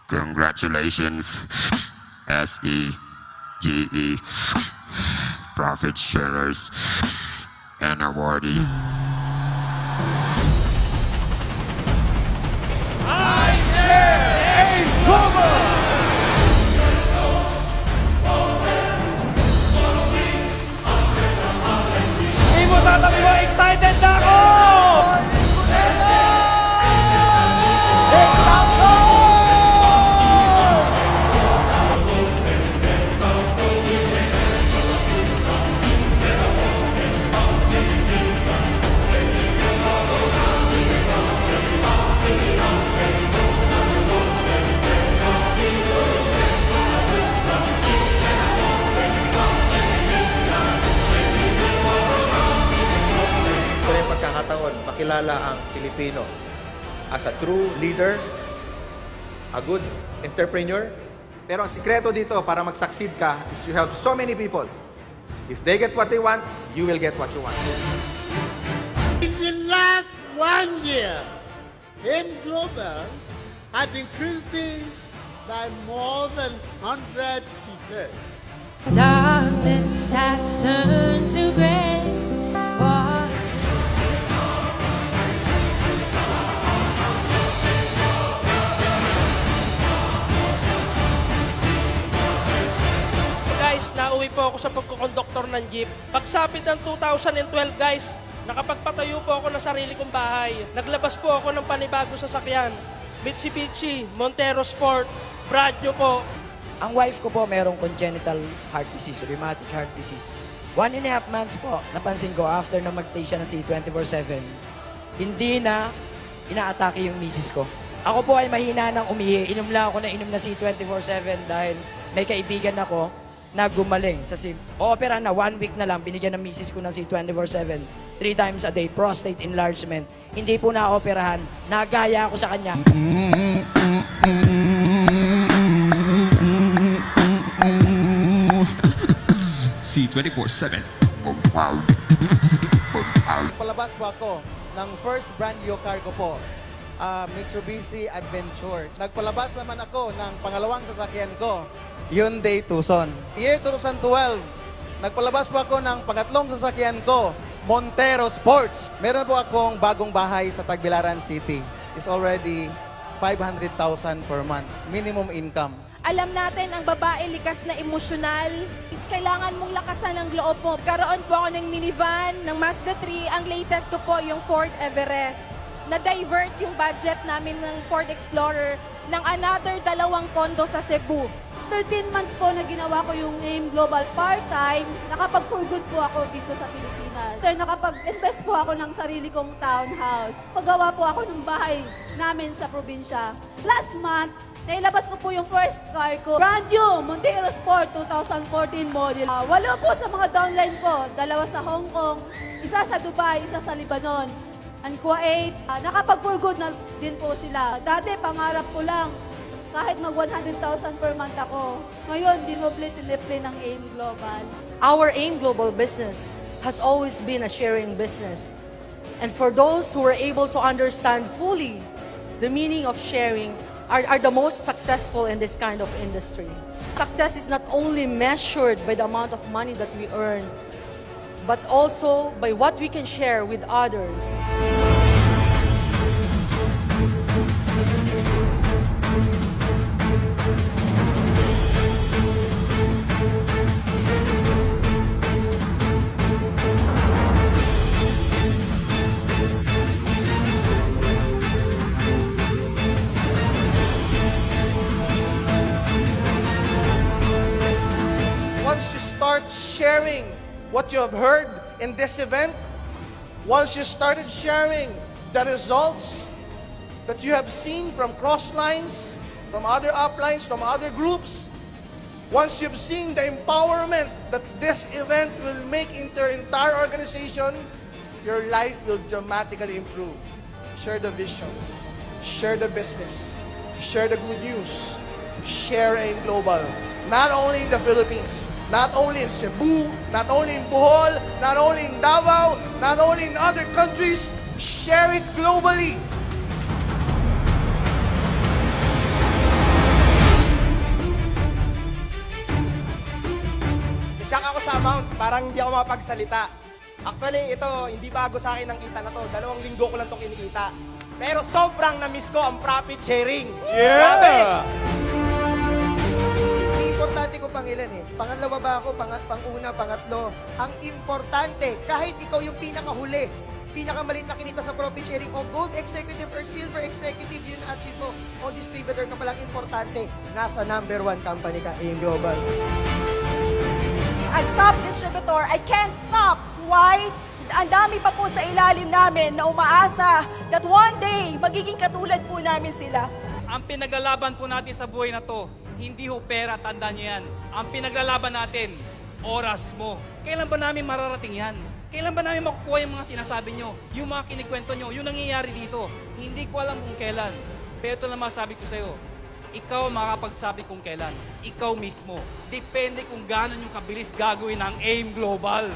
Congratulations, SEGE, profit sharers, and awardees. I share AIM Global! Hindi mo tatabi mo, excited na ako! Pagkakataon, makilala ang Pilipino as a true leader, a good entrepreneur. Pero ang sikreto dito para mag-succeed ka is you help so many people. If they get what they want, you will get what you want. In the last 1 year, AIM Global had increased by more than 100%. Darkness has turned to gray. Watch. Guys, nauwi po ako sa pagkukonduktor ng jeep. Pagsapit ng 2012 guys, nakapagpatayo po ako ng sarili kong bahay. Naglabas po ako ng panibago sasakyan. Mitsubishi, Montero Sport, brand new po. Ang wife ko po merong congenital heart disease, rheumatic heart disease. 1.5 months po, napansin ko after na mag-take siya ng C24/7, hindi na inaatake yung misis ko. Ako po ay mahina ng umihi. Inom lang ako na inom na C24/7 dahil may kaibigan ako na gumaling sa opera na 1 week na lang, binigyan ng misis ko ng C24/7, 3 times a day, prostate enlargement. Hindi po na-operahan, nagaya ako sa kanya. C24/7. Palabas po ako ng first brand new car ko po, Mitsubishi Adventure. Nagpalabas naman ako ng pangalawang sasakyan ko, Hyundai Tucson. Year 2012, nagpalabas po ako ng pangatlong sasakyan ko, Montero Sports. Meron po akong bagong bahay sa Tagbilaran City. It's already 500,000 per month, minimum income. Alam natin, ang babae likas na emosyonal. Is kailangan mong lakasan ang loob mo. Karoon po ako ng minivan, ng Mazda 3. Ang latest ko po yung Ford Everest. Na-divert yung budget namin ng Ford Explorer ng another 2 kondo sa Cebu. 13 months po na ginawa ko yung AIM Global part-time, nakapag-for good po ako dito sa Pilipinas. Sir, nakapag-invest po ako ng sarili kong townhouse. Paggawa po ako ng bahay namin sa probinsya. Last month, nailabas ko po yung first car ko. Brand new, Montero Sport 2014 model. 8 po sa mga downline ko. 2 sa Hong Kong, 1 sa Dubai, 1 sa Lebanon. Ang Kuwait, nakapag-for good na din po sila. Dati, pangarap ko lang, kahit mag 100,000 per month ako. Ngayon, dinoble-tiniple ng AIM Global. Our AIM Global business has always been a sharing business. And for those who were able to understand fully the meaning of sharing, are the most successful in this kind of industry. Success is not only measured by the amount of money that we earn, but also by what we can share with others. Once you start sharing what you have heard in this event, once you started sharing the results that you have seen from Crosslines, from other uplines, from other groups, once you've seen the empowerment that this event will make into your entire organization, your life will dramatically improve. Share the vision, share the business, share the good news, share AIM Global. Not only in the Philippines, not only in Cebu, not only in Bohol, not only in Davao, not only in other countries, share it globally. amount, parang hindi ako makapagsalita. Actually, ito, hindi bago sa akin ang kita na to. 2 linggo ko lang itong kinikita. Pero sobrang na-miss ko ang profit sharing. Grabe! Importante ko pang ilan eh. Pangalawa ba ako, panguna, pangatlo. Ang importante, kahit ikaw yung pinakahuli, pinakamaliit na kinita sa profit sharing o gold executive or silver executive yun achieve mo o distributor ka palang importante, nasa number 1 company ka, AIM Global. As top distributor, I can't stop. Why? Ang dami pa po sa ilalim namin na umaasa that one day, magiging katulad po namin sila. Ang pinaglalaban po natin sa buhay na to, hindi ho pera, tandaan niyo yan. Ang pinaglalaban natin, oras mo. Kailan ba namin mararating yan? Kailan ba namin makukuha yung mga sinasabi nyo? Yung mga kinikwento nyo, yung nangyayari dito? Hindi ko alam kung kailan. Pero ito lang masabi ko sa'yo. Ikaw makakapagsabi kung kailan. Ikaw mismo. Depende kung gaano yung kabilis gagawin ng AIM Global.